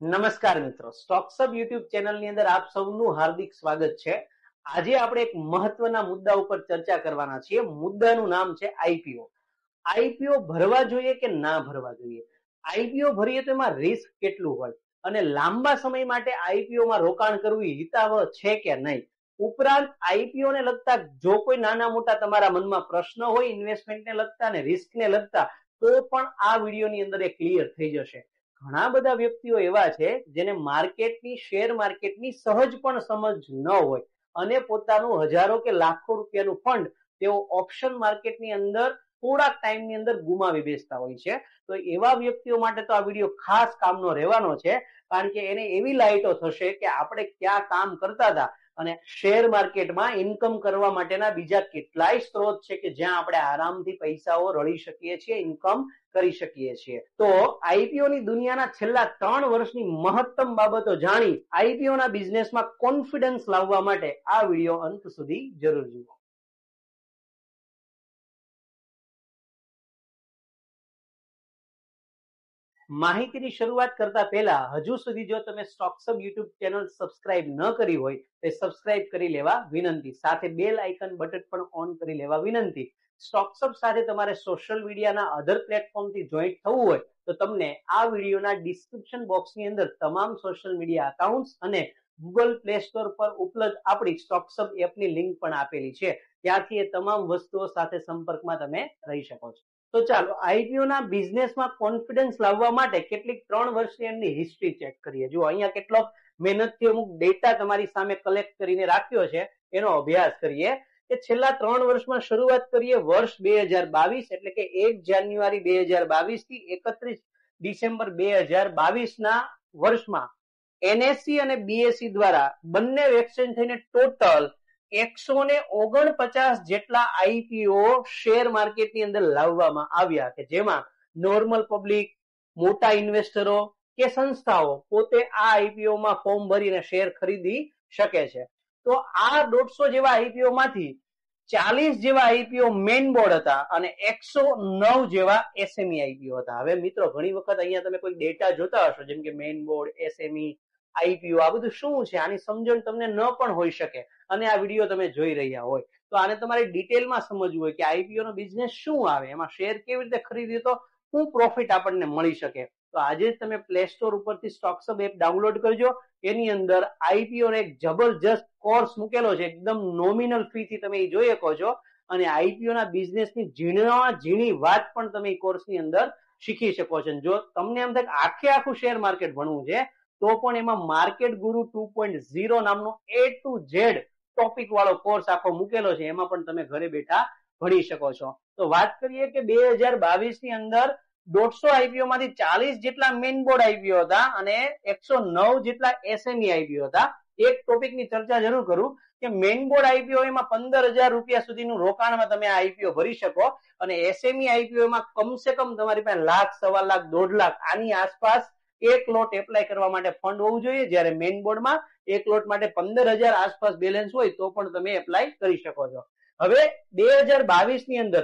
નમસ્કાર મિત્રો, સ્ટોક્સઅપ યુટ્યુબ ચેનલની અંદર આપ સૌનું હાર્દિક સ્વાગત છે. આજે આપણે એક મહત્વના મુદ્દા ઉપર ચર્ચા કરવાના છીએ. મુદ્દાનું નામ છે આઈપીઓ. આઈપીઓ ભરવા જોઈએ કે ના ભરવા જોઈએ? આઈપીઓ ભરીએ તો એમાં રિસ્ક કેટલું હોય અને લાંબા સમય માટે આઈપીઓ માં રોકાણ કરવું હિતાવહ છે કે નહીં? ઉપરાંત આઈપીઓ ને લગતા જો કોઈ નાના મોટા તમારા મનમાં પ્રશ્ન હોય ઇન્વેસ્ટમેન્ટને લગતા અને રિસ્કને લગતા, તો પણ આ વિડીયોની અંદર એ ક્લિયર થઈ જશે. ઘણા બધા વ્યક્તિઓ એવા છે જેને માર્કેટની, શેર માર્કેટની સહજ પણ સમજ ન હોય અને પોતાનું હજારો કે લાખો રૂપિયાનું ફંડ તેઓ ઓપ્શન માર્કેટની અંદર થોડાક ટાઈમની અંદર ગુમાવી બેસતા હોય છે. તો એવા વ્યક્તિઓ માટે તો આ વિડીયો ખાસ કામનો રહેવાનો છે, કારણ કે એને એવી લાઈટો થશે કે આપણે ક્યાં કામ કરતા હતા અને શેર માર્કેટમાં ઇન્કમ કરવા માટેના બીજા કેટલાય સ્ત્રોત છે કે જ્યાં આપણે આરામથી પૈસાઓ રળી શકીએ છીએ, ઇન્કમ કરી શકીએ છીએ. તો આઈપીઓ ની દુનિયાના છેલ્લા 3 વર્ષની મહત્તમ બાબતો જાણી આઈપીઓ ના બિઝનેસમાં કોન્ફિડન્સ લાવવા માટે આ વિડીયો અંત સુધી જરૂર જુઓ. માહિતીની શરૂઆત કરતા પહેલા હજુ સુધી જો તમે સ્ટોક્સઅપ યુટ્યુબ ચેનલ સબસ્ક્રાઇબ ન કરી હોય તો સબસ્ક્રાઇબ કરી લેવા વિનંતી. સાથે બેલ આઇકન બટન પણ ઓન કરી લેવા વિનંતી. સ્ટોક્સઅપ સાથે તમારે સોશિયલ મીડિયાના અધર પ્લેટફોર્મથી જોઈન્ટ થવું હોય તો તમને આ વિડીયોના ડિસ્ક્રિપ્શન બોક્સની અંદર તમામ સોશિયલ મીડિયા એકાઉન્ટ્સ અને ગૂગલ પ્લે સ્ટોર પર ઉપલબ્ધ આપણી સ્ટોક્સઅપ એપની લિંક પણ આપેલી છે. ત્યાંથી એ તમામ વસ્તુઓ સાથે સંપર્કમાં તમે રહી શકો છો. તો ચાલો આઈપીઓ ના બિઝનેસમાં કોન્ફિડન્સ લાવવા માટે કેટલીક 3 વર્ષની એમની હિસ્ટ્રી ચેક કરીએ. જો અહીંયા કેટલો મહેનતથી અમુક ડેટા તમારી સામે કલેક્ટ કરીને રાખ્યો છે, એનો અભ્યાસ કરીએ કે છેલ્લા 3 વર્ષમાં શરૂઆત કરીએ વર્ષ 2022 એટલે કે 1 જાન્યુઆરી 2022 થી 31 ડિસેમ્બર 2022 ના વર્ષમાં એનએસસી અને બીએસસી દ્વારા બંને એક્સચેન્જ થઈને ટોટલ 149 જેટલા આઈપીઓ શેર માર્કેટની અંદર લાવવામાં આવ્યા, કે જેમાં નોર્મલ પબ્લિક, મોટા ઇન્વેસ્ટરો કે સંસ્થાઓ પોતે આ આઈપીઓ માં ફોર્મ ભરીને શેર ખરીદી શકે છે. તો આ 150 જેવા આઈપીઓ માંથી 40 જેવા આઈપીઓ મેઇન બોર્ડ હતા અને 109 જેવા એસએમઈ આઈપીઓ હતા. હવે મિત્રો, ઘણી વખત અહીંયા તમે કોઈ ડેટા જોતા હશો, જેમ કે મેઇન બોર્ડ, એસએમઈ, આઈપીઓ, આ બધું શું છે, આની સમજણ તમને ન પણ હોઈ શકે અને આ વિડીયો તમે જોઈ રહ્યા હોય તો આને તમારે ડિટેલમાં સમજવું હોય કે આઈપીઓ નો બિઝનેસ શું આવે, એમાં શેર કેવી રીતે ખરીદીએ તો શું પ્રોફિટ આપણને મળી શકે. તો આજે જ તમે પ્લે સ્ટોર ઉપરથી સ્ટોક્સઅપ એપ ડાઉનલોડ કરજો. એની અંદર આઈપીઓ ને એક જબરજસ્ત કોર્સ મૂકેલો છે, એકદમ નોમિનલ ફી થી તમે એ જોઈ શકો છો અને આઈપીઓ ના બિઝનેસની ઝીણામાં ઝીણી વાત પણ તમે એ કોર્સની અંદર શીખી શકો છો. જો તમને એમ થાય આખે આખું શેર માર્કેટ ભણવું છે તો પણ એમાં માર્કેટ ગુરુ 2.0 નામનો A to Z ટોપિક વાળો કોર્સ આખો મૂકેલો છે, એમાં પણ તમે ઘરે બેઠા ભણી શકો છો. તો વાત કરીએ કે 2022 ની અંદર 150 આઈપીઓ માંથી 40 જેટલા મેઇન બોર્ડ આઈપીઓ હતા અને 109 જેટલા એસએમઈ આઈપીઓ હતા. એક ટોપિકની ચર્ચા જરૂર કરું કે મેઇન બોર્ડ આઈપીઓ એમાં 15,000 રૂપિયા સુધીનું રોકાણમાં તમે આઈપીઓ ભરી શકો અને એસએમઈ આઈપીઓ માં કમસે કમ તમારી પાસે લાખ, 1.25 લાખ, 1.5 લાખ આની આસપાસ એક લોટ એપ્લાય કરવા માટે ફંડ હોવું જોઈએ. જ્યારે મેઇન બોર્ડમાં એક લોટ માટે 15,000 આસપાસ બેલેન્સ હોય તો પણ તમે એપ્લાય કરી શકો છો. હવે 2022 ની અંદર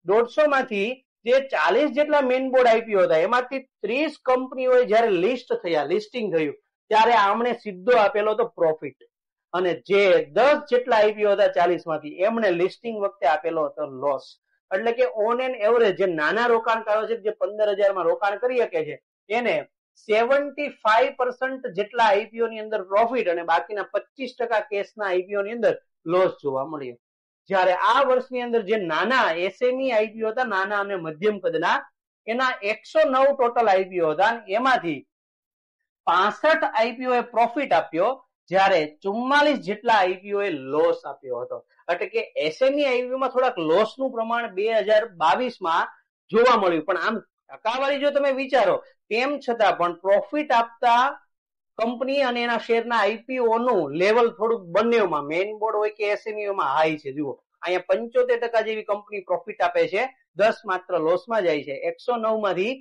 150 માંથી જે 40 જેટલા મેઇન બોર્ડ આઈપીઓ હતા એમાંથી 30 કંપનીઓએ જ્યારે લિસ્ટિંગ થયું ત્યારે આમણે સીધો આપેલો હતો પ્રોફિટ અને જે 10 જેટલા આઈપીઓ હતા 40 માંથી એમણે લિસ્ટિંગ વખતે આપેલો હતો લોસ. એટલે કે ઓન એન એવરેજ જે નાના રોકાણકારો છે જે 15,000 માં રોકાણ કરી શકે છે એને 75% જેટલા આઈપીઓ ની અંદર પ્રોફિટ અને બાકીના 25% કેશના આઈપીઓ ની અંદર લોસ જોવા મળ્યો. જ્યારે આ વર્ષની અંદર જે નાના એસએમઈ આઈપીઓ હતા, નાના અને મધ્યમ કદના, એના 109 ટોટલ આઈપીઓ હતા અને એમાંથી 65 આઈપીઓ એ પ્રોફિટ આપ્યો, જ્યારે 44 જેટલા આઈપીઓ એ લોસ આપ્યો હતો. એટલે કે એસએમઈ આઈપીઓ માં થોડાક લોસ નું પ્રમાણ 2022 માં જોવા મળ્યું. પણ આમ ટકાવારી જો તમે વિચારો તેમ છતાં પણ પ્રોફિટ આપતા કંપની અને એના શેરના આઈપીઓ નું લેવલ થોડુંક બંનેમાં, મેઇન બોર્ડ હોય કે એસએમઈ માં હાઈ છે. જુઓ અહીંયા 75% જેવી કંપની પ્રોફિટ આપે છે, 10 માત્ર લોસમાં જાય છે. 109 માંથી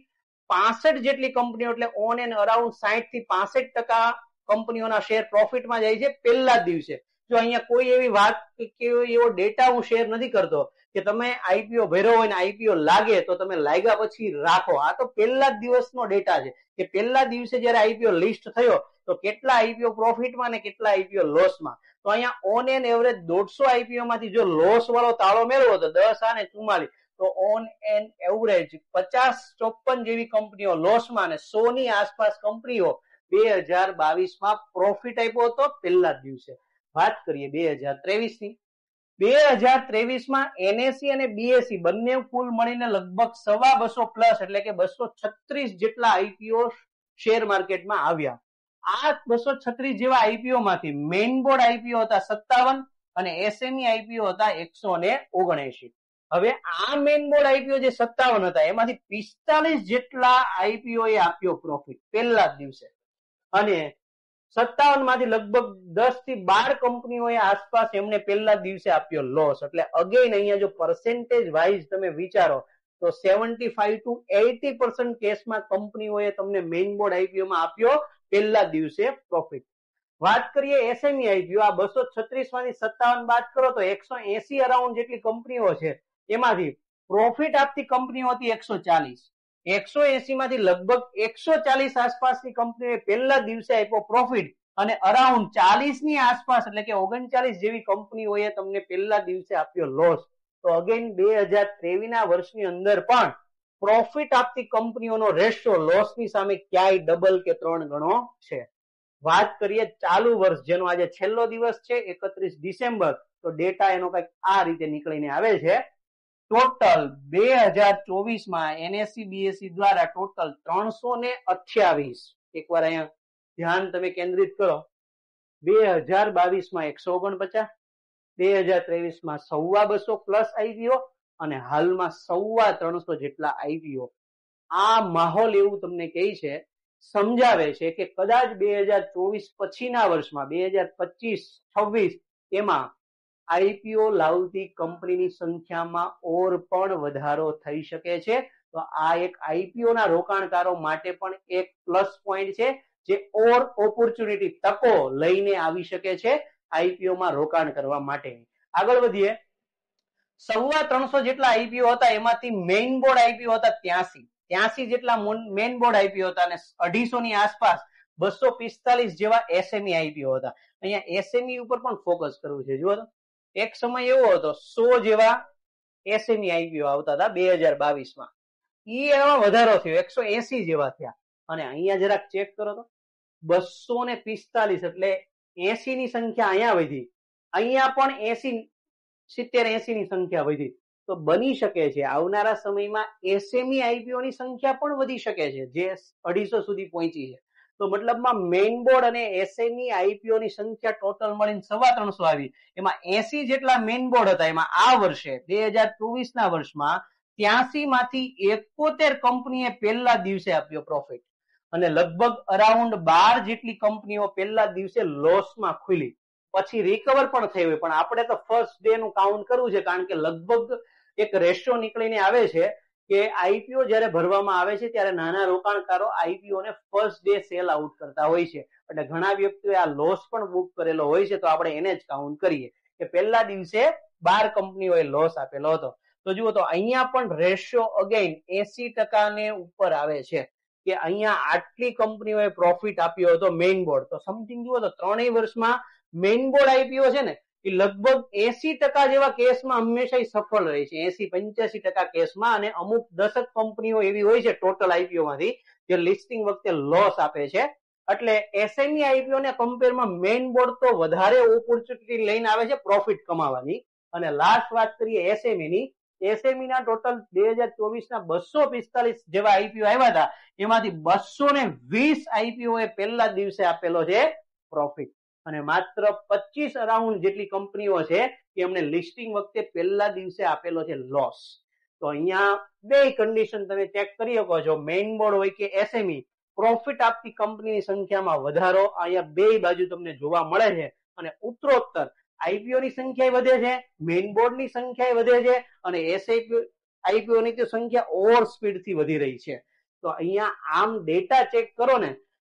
65 જેટલી કંપનીઓ એટલે ઓન એન્ડ અરાઉન્ડ 60 થી 65% કંપનીઓના શેર પ્રોફિટમાં જાય છે પહેલા જ દિવસે. જો અહીંયા કોઈ એવી વાત કે એવો ડેટા હું શેર નથી કરતો કે તમે આઈપીઓ ભર્યો હોય ને આઈપીઓ લાગે તો તમે લાગ્યા પછી રાખો. આ તો પહેલા જ દિવસનો ડેટા છે કે પહેલા દિવસે જયારે આઈપીઓ લિસ્ટ થયો તો કેટલા આઈપીઓ પ્રોફિટમાં ને કેટલા આઈપીઓ લોસમાં. તો અહીંયા ઓન એન એવરેજ 150 આઈપીઓ માંથી જો લોસ વાળો તાળો મેળવો તો 10 અને 44, તો ઓન એન એવરેજ 50-54 જેવી કંપનીઓ લોસમાં અને 100 ની આસપાસ કંપનીઓ 2022માં પ્રોફિટ આપ્યો હતો પહેલા જ દિવસે. વાત કરીએ 2023 ની. 2023માં એનએસસી અને બીએસસી બંને કુલ મળીને લગભગ 250 પ્લસ એટલે કે 236 જેટલા આઈપીઓ શેર માર્કેટમાં આવ્યા. આ 236 જેવા આઈપીઓ માંથી મેઇન બોર્ડ આઈપીઓ હતા 57 અને એસએમઈ આઈપીઓ હતા 179. હવે આ મેઇન બોર્ડ આઈપીઓ જે 57 હતા એમાંથી 45 જેટલા આઈપીઓ એ આપ્યો પ્રોફિટ પહેલા જ દિવસે અને 57 માંથી લગભગ 10 થી 12 કંપનીઓએ આસપાસ એમને પહેલા દિવસે આપ્યો લોસ. એટલે અગેન અહીંયા જો પર્સેન્ટેજ વાઇઝ તમે વિચારો તો 75 to 80% કેસમાં કંપનીઓએ તમને મેઇન બોર્ડ આઈપીઓમાં આપ્યો પહેલા દિવસે પ્રોફિટ. વાત કરીએ એસએમઈ આઈપીઓ, આ 236 માંથી 57 બાદ કરો તો 180 અરાઉન્ડ જેટલી કંપનીઓ છે એમાંથી પ્રોફિટ આપતી કંપનીઓ હતી 140. 180 માંથી લગભગ 140 આસપાસની કંપનીઓએ પહેલા દિવસે આપ્યો પ્રોફિટ અને અરાઉન્ડ 40 ની આસપાસ એટલે કે 39 જેવી કંપનીઓએ તમને પહેલા દિવસે આપ્યો લોસ. તો અગેન 2023 ના વર્ષની અંદર પણ પ્રોફિટ આપતી કંપનીઓનો રેશિયો લોસની સામે ક્યાંય ડબલ કે 3 ગણો છે. વાત કરીએ ચાલુ વર્ષ જેનો આજે છેલ્લો દિવસ છે 31 ડિસેમ્બર, તો ડેટા એનો કંઈક આ રીતે નીકળીને આવે છે. ટોટલ 2024માં એનએસસી બીએસસી દ્વારા ટોટલ 328, એકવાર અહીંયા ધ્યાન તમે કેન્દ્રિત કરો, 2022માં 149, 2023માં 250 પ્લસ આઈપીઓ અને હાલમાં 350 જેટલા આઈપીઓ. આ માહોલ એવું તમને કહે છે, સમજાવે છે કે કદાચ 2024 પછીના વર્ષમાં 2025-26 એમાં આઈપીઓ લાવતી કંપનીની સંખ્યામાં ઓર પણ વધારો થઈ શકે છે. તો આ એક આઈપીઓ ના રોકાણકારો માટે પણ એક પ્લસ પોઈન્ટ છે જે ઓર ઓપોર્ચ્યુનિટી તકો લઈને આવી શકે છે આઈપીઓમાં રોકાણ કરવા માટે. આગળ વધીએ. 350 જેટલા આઈપીઓ હતા એમાંથી મેઇન બોર્ડ આઈપીઓ હતા 83 જેટલા મેઇન બોર્ડ આઈપીઓ હતા અને 250 ની આસપાસ 245 જેવા એસએમઈ આઈપીઓ હતા. અહીંયા એસએમઈ ઉપર પણ ફોકસ કરવું છે. જુઓ તો એક સમય એવો હતો 100 જેવા એસએમઈ આઈપીઓ આવતા હતા 2022માં. એમાં વધારો થયો 180 જેવા થયા અને અહીંયા જરાક ચેક કરો તો 245 એટલે 80 ની સંખ્યા અહીંયા વધી, અહીંયા પણ 70-80 ની સંખ્યા વધી. તો બની શકે છે આવનારા સમયમાં એસએમઈ આઈપીઓ ની સંખ્યા પણ વધી શકે છે જે 250 સુધી પહોંચી છે. તો મતલબમાં મેઇન બોર્ડ અને એસએમઈ આઈપીઓ ની સંખ્યા ટોટલ મળીને 350 આવી. એમાં 80 જેટલા મેઇન બોર્ડ હતા. એમાં આ વર્ષે 2024 ના વર્ષમાં 83 માંથી 71 કંપનીએ પહેલા દિવસે આપ્યો પ્રોફિટ અને લગભગ અરાઉન્ડ 12 જેટલી કંપનીઓ પહેલા દિવસે લોસમાં ખુલી. પછી રિકવર પણ થઈ હોય, પણ આપણે તો ફર્સ્ટ ડે નું કાઉન્ટ કરવું છે કારણ કે લગભગ એક રેશિયો નીકળીને આવે છે કે આઈપીઓ જયારે ભરવામાં આવે છે ત્યારે નાના રોકાણકારો આઈપીઓ ને ફર્સ્ટ ડે સેલ આઉટ કરતા હોય છે. એટલે ઘણા વ્યક્તિઓએ આ લોસ પણ બુક કરેલો હોય છે, તો આપણે એને જ કાઉન્ટ કરીએ કે પહેલા દિવસે 12 કંપનીઓએ લોસ આપેલો હતો. તો જુઓ તો અહીંયા પણ રેશિયો અગેન 80% ને ઉપર આવે છે કે અહીંયા આટલી કંપનીઓએ પ્રોફિટ આપ્યો હતો મેઇન બોર્ડ. તો સમથિંગ જુઓ તો 3 વર્ષમાં મેઇન બોર્ડ આઈપીઓ છે ને એ લગભગ 80% જેવા કેસમાં હંમેશા સફળ રહે છે, 80-85% કેસમાં. અને અમુક 10 કંપનીઓ એવી હોય છે ટોટલ આઈપીઓ માંથી જે લિસ્ટિંગ વખતે લોસ આપે છે. એટલે એસએમઈ આઈપીઓ ને કમ્પેરમાં મેઇન બોર્ડ તો વધારે ઓપોર્ચ્યુનિટી લઈને આવે છે પ્રોફિટ કમાવાની. અને લાસ્ટ વાત કરીએ એસએમઈ ની. એસએમઈ ના ટોટલ 2024 ના 245 જેવા આઈપીઓ આવ્યા હતા, એમાંથી 220 આઈપીઓ એ પહેલા દિવસે આપેલો છે પ્રોફિટ અને માત્ર 25 અરાઉન્ડ જેટલી કંપનીઓ છે કે એમને લિસ્ટિંગ વખતે પહેલા દિવસે આપેલો છે લોસ. તો અહીંયા બે કન્ડિશન તમે ચેક કરી શકો છો, મેઇન બોર્ડ હોય કે એસએમઈ, પ્રોફિટ આપતી કંપનીની સંખ્યામાં વધારો અહીંયા બે બાજુ તમને જોવા મળે છે. અને ઉત્તરોત્તર આઈપીઓ ની સંખ્યા વધે છે, મેઇન બોર્ડ ની સંખ્યા વધે છે અને આઈપીઓ ની તો સંખ્યા ઓવર સ્પીડ થી વધી રહી છે. તો અહીંયા આમ ડેટા ચેક કરો ને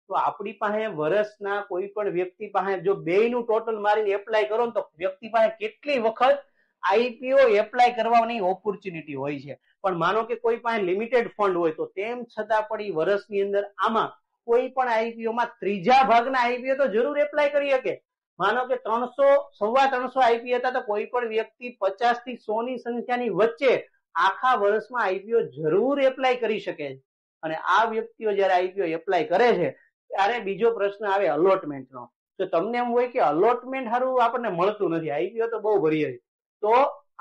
તો આપણી પાસે વર્ષના કોઈ પણ વ્યક્તિ પાસે જો બેયનું ટોટલ મારીને એપ્લાય કરો ને તો વ્યક્તિ પાસે કેટલી વખત આઈપીઓ એપ્લાય કરવાની ઓપોર્ચ્યુનિટી હોય છે. પણ માનો કે કોઈ પાસે લિમિટેડ ફંડ હોય તો તેમ છતાં પણ એ વર્ષની અંદર આમાં કોઈ પણ આઈપીઓમાં ત્રીજા ભાગના આઈપીઓ તો જરૂર એપ્લાય કરી શકે. માનો કે 300-350 આઈપીઓ હતા તો કોઈ પણ વ્યક્તિ 50 થી 100 ની સંખ્યાની વચ્ચે આખા વર્ષમાં આઈપીઓ જરૂર એપ્લાય કરી શકે છે. અને આ વ્યક્તિઓ જયારે આઈપીઓ એપ્લાય કરે છે ત્યારે બીજો પ્રશ્ન આવે અલોટમેન્ટનો. તો તમને એમ હોય કે અલોટમેન્ટ સારું આપણને મળતું નથી, આઈપીઓ તો બહુ ભરીએ, તો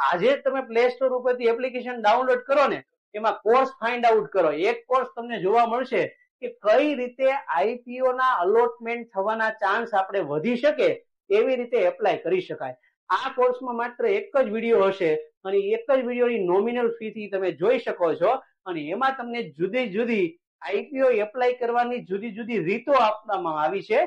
આજે તમે પ્લે સ્ટોર ઉપરથી એપ્લિકેશન ડાઉનલોડ કરો ને, એમાં કોર્સ ફાઇન્ડ આઉટ કરો. એક કોર્સ તમને જોવા મળશે કે કઈ રીતે આઈપીઓ ના અલોટમેન્ટ થવાના ચાન્સ આપણે વધી શકે એવી રીતે એપ્લાય કરી શકાય. આ કોર્સમાં માત્ર એક જ વિડીયો હશે અને એક જ વિડીયોની નોમિનલ ફી થી તમે જોઈ શકો છો અને એમાં તમને જુદી જુદી આઈપીઓ એપ્લાય કરવાની જુદી જુદી રીતો આપવામાં આવી છે.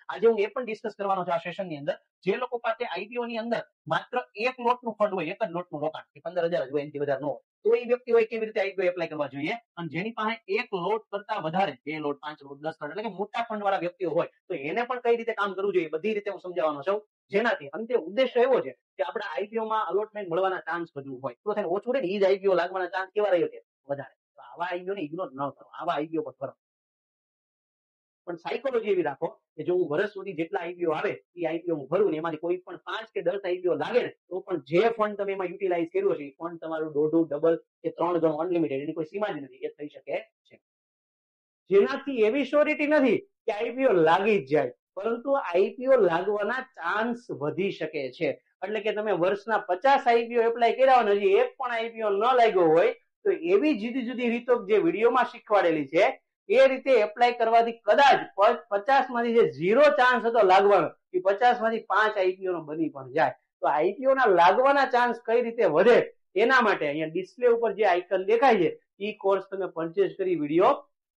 આજે હું એ પણ ડિસ્કસ કરવાનો છું આ સેશન ની અંદર, જે લોકો પાસે આઈપીઓ ની અંદર માત્ર એક લોટનું ફંડ હોય, એક જ લોટનું રોકાણ, 15,000 હોય, એનાથી વધારે ન હોય, તો એ વ્યક્તિ હોય કેવી રીતે આઈપીઓ એપ્લાય કરવા જોઈએ. અને જેની પાસે એક લોટ કરતા વધારે 2 લોટ, 5 લોટ, 10 લોટ એટલે કે મોટા ફંડ વાળા વ્યક્તિઓ હોય તો એને પણ કઈ રીતે કામ કરવું જોઈએ બધી રીતે હું સમજાવવાનો છું. જેનાથી અંતે ઉદ્દેશ્ય એવો છે કે આપણા આઈપીઓ માં અલોટમેન્ટ મળવાના ચાન્સ વધુ હોય તો થાય ઓછું રહે ને, એ જ આઈપીઓ લાગવાના ચાન્સ કેવા રહ્યો છે વધારે. તો આવા આઈપીઓ ને ઇગ્નોર ન કરો, આવા આઈપીઓ પર કરો. પણ સાયકોલોજી એવી રાખો કે જો હું વર્ષ સુધી જેટલા આઈપીઓ આવે એ આઈપીઓ હું ભરું ને એમાંથી કોઈ પણ 5 કે 10 આઈપીઓ લાગે ને તો પણ જે ફંડ તમે એમાં યુટિલાઇઝ કર્યો છે એ ફંડ તમારું દોઢું, ડબલ કે 3 ગણું અનલિમિટેડ, એની કોઈ સીમા જ નથી, એ થઈ શકે છે. જેનાથી એવી શ્યોરિટી નથી કે આઈપીઓ લાગી જ જાય, પરંતુ આઈપીઓ લાગવાના ચાન્સ વધી શકે છે. એટલે કે તમે વર્ષના 50 આઈપીઓ એપ્લાય કર્યા હોય હજી એક પણ આઈપીઓ ન લાગ્યો હોય તો એવી જુદી જુદી રીતો જે વિડીયોમાં શીખવાડેલી છે એ રીતે એપ્લાય કરવાથી કદાચ 50 માંથી જે 0 ચાન્સ હતો લાગવાનો એ 50 માંથી 5 આઈપીઓ નો બની પણ જાય. તો આઈપીઓ ના લાગવાના ચાન્સ કઈ રીતે વધે એના માટે અહીંયા ડિસ્પ્લે ઉપર જે આઇકન દેખાય છે એ કોર્સ તમે પરચેસ કરી વિડીયો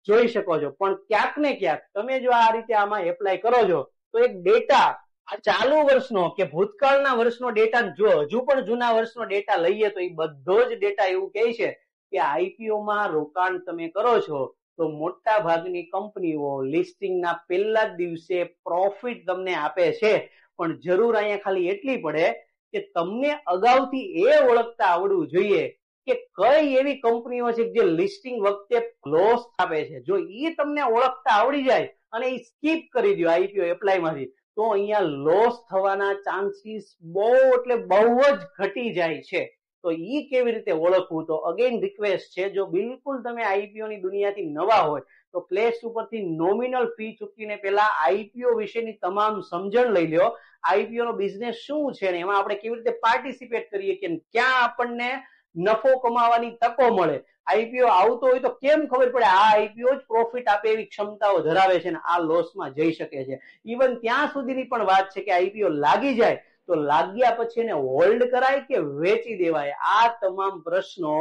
જોઈ શકો છો. પણ ક્યાંક ને ક્યાંક તમે જો આ રીતે આમાં એપ્લાય કરો છો તો એક ડેટા આ ચાલુ વર્ષનો કે ભૂતકાળના વર્ષનો ડેટા, જો હજુ પણ જૂના વર્ષનો ડેટા લઈએ તો એ બધો જ ડેટા એવું કહે છે કે આઈપીઓ માં રોકાણ તમે કરો છો તો મોટા ભાગની કંપનીઓ લિસ્ટિંગના પહેલા જ દિવસે પ્રોફિટ તમને આપે છે. પણ જરૂર અહીંયા ખાલી એટલી પડે કે તમને અગાઉથી એ ઓળખતા આવડવું જોઈએ કે કઈ એવી કંપનીઓ છે જે લિસ્ટિંગ વખતે લોસ આપે છે. જો એ તમને ઓળખતા આવડી જાય અને એ સ્કીપ કરી દો આઈપીઓ એપ્લાય માંથી તો અહીંયા લોસ થવાના ચાન્સીસ બહુ એટલે બહુ જ ઘટી જાય છે. તો ઈ કેવી રીતે ઓળખવું? તો અગેન રિક્વેસ્ટ છે, જો બિલકુલ તમે આઈપીઓ ની દુનિયાથી નવા હોય તો પ્લે ઉપરથી નોમિનલ ફી ચૂકવીને પહેલા આઈપીઓ વિશેની તમામ સમજણ લઈ લો. આઈપીઓ નો બિઝનેસ શું છે ને એમાં આપણે કેવી રીતે પાર્ટિસિપેટ કરીએ કે ક્યાં આપણને નફો કમાવાની તકો મળે. આઈપીઓ આવતો હોય તો કેમ ખબર પડે આ આઈપીઓ જ પ્રોફિટ આપે એવી ક્ષમતાઓ ધરાવે છે ને આ લોસમાં જઈ શકે છે. ઇવન ત્યાં સુધીની પણ વાત છે કે આઈપીઓ લાગી જાય તો લાગ્યા પછી એને હોલ્ડ કરાય કે વેચી દેવાય. આ તમામ પ્રશ્નો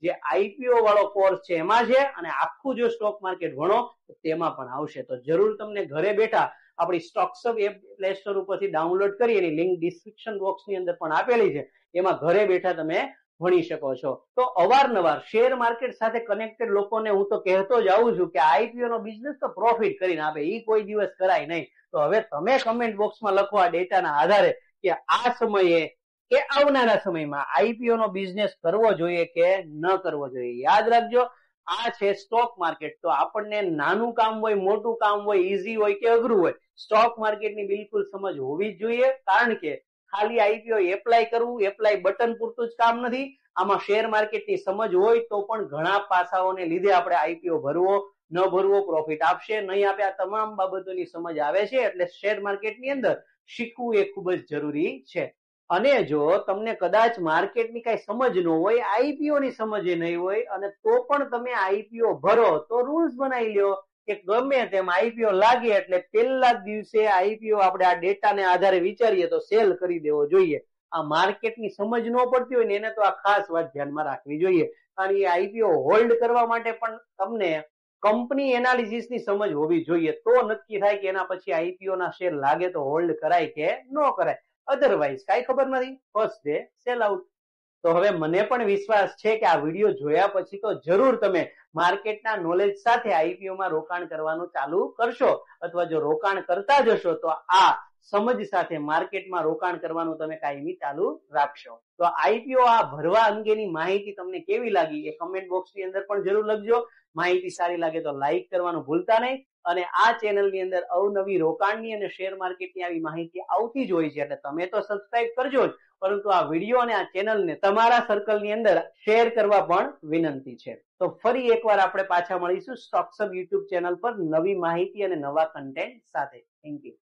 જે આઈપીઓ વાળો કોર્સ છે એમાં છે અને આખું જો સ્ટોક માર્કેટ ભણો તો તેમાં પણ આવશે. તો જરૂર તમને ઘરે બેઠા આપણી સ્ટોક્સઅપ એપ પ્લે સ્ટોર ઉપરથી ડાઉનલોડ કરી એની લિંક ડિસ્ક્રિપ્શન બોક્સની અંદર પણ આપેલી છે, એમાં ઘરે બેઠા તમે ભણી શકો છો. તો અવારનવાર શેર માર્કેટ સાથે કનેક્ટેડ લોકોને હું તો કહેતો જ આવું છું કે આઈપીઓ નો બિઝનેસ તો પ્રોફિટ કરીને આપે, એ કોઈ દિવસ કરાય નહીં. તો હવે તમે કમેન્ટ બોક્સમાં લખો આ ડેટાના આધારે કે આ સમયે કે આવનારા સમયમાં આઈપીઓ નો બિઝનેસ કરવો જોઈએ કે ન કરવો જોઈએ. યાદ રાખજો આ છે સ્ટોક માર્કેટ. તો આપણને નાનું કામ હોય, મોટું કામ હોય, ઈઝી હોય કે અઘરું હોય, સ્ટોક માર્કેટની બિલકુલ સમજ હોવી જ જોઈએ. કારણ કે ખાલી આઈપીઓ એપ્લાય કરવું, એપ્લાય બટન પૂરતું જ કામ નથી. આમાં શેર માર્કેટની સમજ હોય તો પણ ઘણા પાસાઓને લીધે આપણે આઈપીઓ ભરવો ન ભરવો, પ્રોફિટ આપશે નહીં આપે, આ તમામ બાબતોની સમજ આવે છે. એટલે શેર માર્કેટની અંદર શીખવું એ ખૂબ જ જરૂરી છે. અને જો તમને કદાચ માર્કેટની કઈ સમજ ન હોય, આઈપીઓ ની સમજ નહીં હોય અને તો પણ તમે આઈપીઓ ભરો તો રૂલ્સ બનાવી લ્યો કે ગમે તેમ આઈપીઓ લાગે એટલે પહેલા જ દિવસે આઈપીઓ આપણે આ ડેટાને આધારે વિચારીએ તો સેલ કરી દેવો જોઈએ. આ માર્કેટની સમજ ન પડતી હોય ને એને તો આ ખાસ વાત ધ્યાનમાં રાખવી જોઈએ. કારણ કે આઈપીઓ હોલ્ડ કરવા માટે પણ તમને કંપની એનાલિસિસ ની સમજ હોવી જોઈએ, તો નક્કી થાય કે એના પછી આઈપીઓ ના શેર લાગે તો હોલ્ડ કરાય કે ન કરાય. અધરવાઇઝ કઈ ખબર નથી, ફર્સ્ટ ડે સેલ આઉટ. તો હવે મને પણ વિશ્વાસ છે કે આ વિડીયો જોયા પછી તો જરૂર તમે માર્કેટના નોલેજ સાથે આઈપીઓ માં રોકાણ કરવાનું ચાલુ કરશો, અથવા જો રોકાણ કરતા જશો તો આ સમજ સાથે માર્કેટમાં રોકાણ કરવાનું તમે કાયમી ચાલુ રાખશો. તો આઈપીઓ આ ભરવા અંગેની માહિતી તમને કેવી લાગી એ કમેન્ટ બોક્સની અંદર પણ જરૂર લખજો. માહિતી સારી લાગે તો લાઈક કરવાનું ભૂલતા નહીં. અને આ ચેનલની અંદર અવનવી રોકાણની અને શેર માર્કેટની આવી માહિતી આવતી જ હોય છે, એટલે તમે તો સબસ્ક્રાઇબ કરજો જ, પરંતુ આ વિડીયો અને આ ચેનલને તમારા સર્કલની અંદર શેર કરવા પણ વિનંતી છે. તો ફરી એકવાર આપણે પાછા મળીશું સ્ટોક્સ હબ યુટ્યુબ ચેનલ પર નવી માહિતી અને નવા કન્ટેન્ટ સાથે. Thank you.